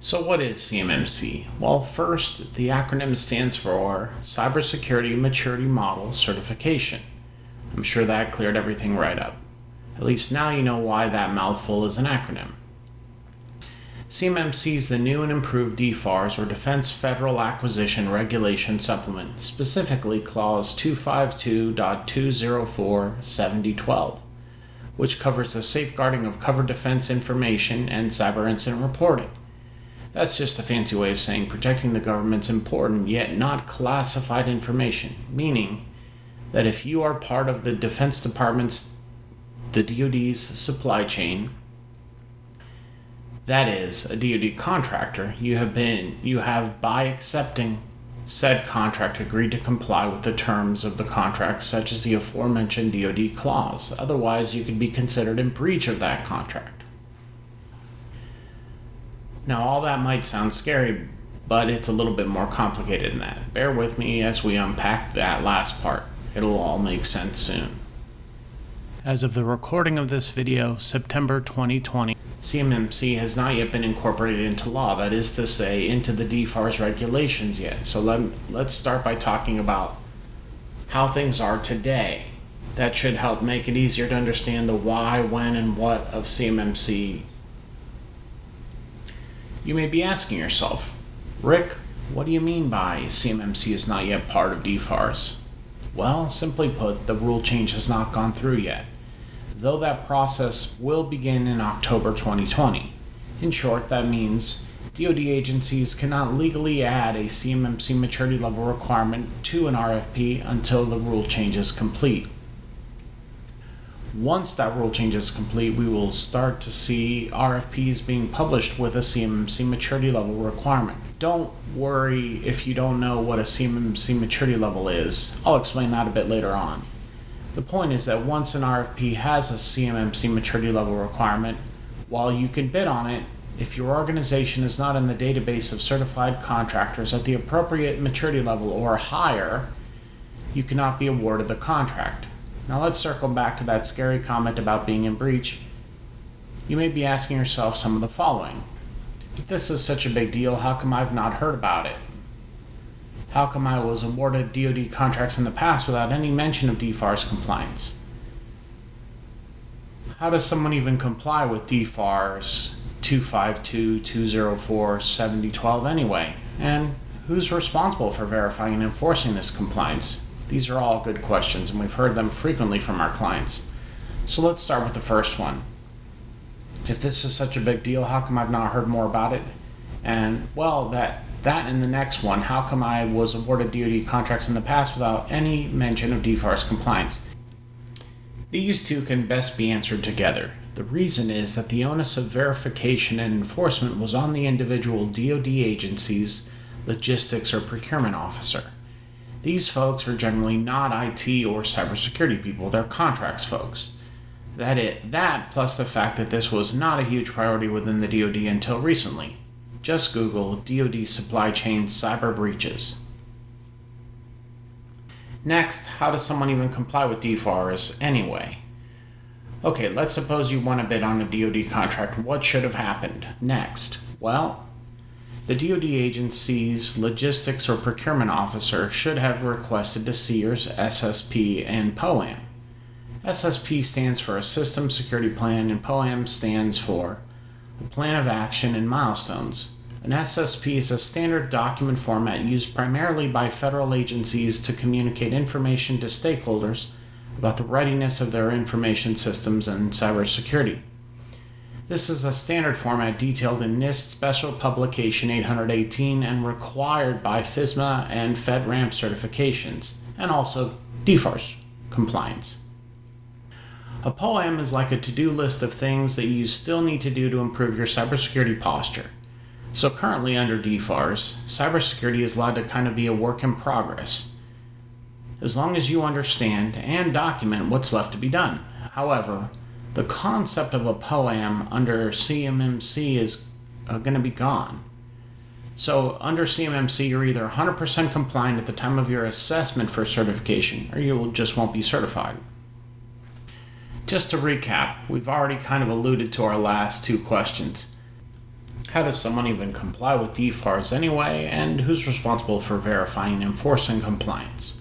So what is CMMC? Well, first, the acronym stands for Cybersecurity Maturity Model Certification. I'm sure that cleared everything right up. At least now you know why that mouthful is an acronym. CMMC is the new and improved DFARS, or Defense Federal Acquisition Regulation Supplement, specifically Clause 252.204/7012, which covers the safeguarding of covered defense information and cyber incident reporting. That's just a fancy way of saying protecting the government's important yet not classified information, meaning that if you are part of the Defense Department's, the DoD's supply chain, that is, a DoD contractor, you have by accepting said contract agreed to comply with the terms of the contract, such as the aforementioned DoD clause. Otherwise, you could be considered in breach of that contract. Now, all that might sound scary, but it's a little bit more complicated than that. Bear with me as we unpack that last part. It'll all make sense soon. As of the recording of this video, September 2020, CMMC has not yet been incorporated into law, that is to say, into the DFARS regulations yet. So let's start by talking about how things are today. That should help make it easier to understand the why, when, and what of CMMC. You may be asking yourself, Rick, what do you mean by CMMC is not yet part of DFARS? Well, simply put, the rule change has not gone through yet, though that process will begin in October 2020. In short, that means DoD agencies cannot legally add a CMMC maturity level requirement to an RFP until the rule change is complete. Once that rule change is complete, we will start to see RFPs being published with a CMMC maturity level requirement. Don't worry if you don't know what a CMMC maturity level is. I'll explain that a bit later on. The point is that once an RFP has a CMMC maturity level requirement, while you can bid on it, if your organization is not in the database of certified contractors at the appropriate maturity level or higher, you cannot be awarded the contract. Now let's circle back to that scary comment about being in breach. You may be asking yourself some of the following. If this is such a big deal, how come I've not heard about it? How come I was awarded DoD contracts in the past without any mention of DFARS compliance? How does someone even comply with DFARS 252.204/7012 anyway? And who's responsible for verifying and enforcing this compliance? These are all good questions, and we've heard them frequently from our clients. So let's start with the first one. If this is such a big deal, how come I've not heard more about it? And, well, that and the next one, how come I was awarded DoD contracts in the past without any mention of DFARS compliance? These two can best be answered together. The reason is that the onus of verification and enforcement was on the individual DoD agency's logistics or procurement officer. These folks are generally not IT or cybersecurity people, they're contracts folks. That plus the fact that this was not a huge priority within the DoD until recently. Just Google DoD supply chain cyber breaches. Next, how does someone even comply with DFARS anyway? Okay, let's suppose you won a bid on a DoD contract. What should have happened next? Well, the DoD agency's logistics or procurement officer should have requested to see your SSP and POAM. SSP stands for a System Security Plan, and POAM stands for a Plan of Action and Milestones. An SSP is a standard document format used primarily by federal agencies to communicate information to stakeholders about the readiness of their information systems and cybersecurity. This is a standard format detailed in NIST Special Publication 818 and required by FISMA and FedRAMP certifications, and also DFARS compliance. A POAM is like a to-do list of things that you still need to do to improve your cybersecurity posture. So currently under DFARS, cybersecurity is allowed to kind of be a work in progress, as long as you understand and document what's left to be done. However, the concept of a POAM under CMMC is going to be gone. So under CMMC, you're either 100% compliant at the time of your assessment for certification, or you just won't be certified. Just to recap, we've already kind of alluded to our last two questions. How does someone even comply with DFARS anyway, and who's responsible for verifying and enforcing compliance?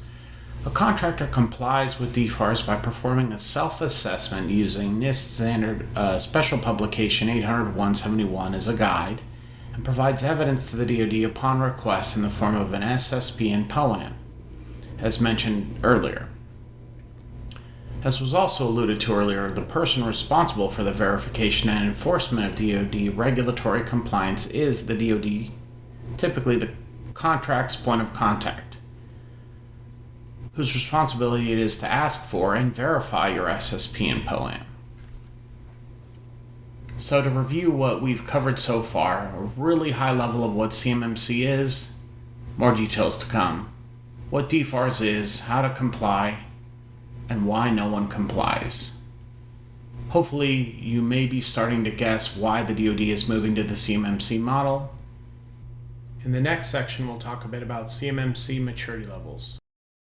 A contractor complies with DFARS by performing a self-assessment using NIST Standard Special Publication 800-171 as a guide, and provides evidence to the DoD upon request in the form of an SSP and POAM, as mentioned earlier. As was also alluded to earlier, the person responsible for the verification and enforcement of DoD regulatory compliance is the DoD, typically the contract's point of contact, whose responsibility it is to ask for and verify your SSP and POAM. So to review what we've covered so far, a really high level of what CMMC is, more details to come, what DFARS is, how to comply, and why no one complies. Hopefully you may be starting to guess why the DoD is moving to the CMMC model. In the next section, we'll talk a bit about CMMC maturity levels.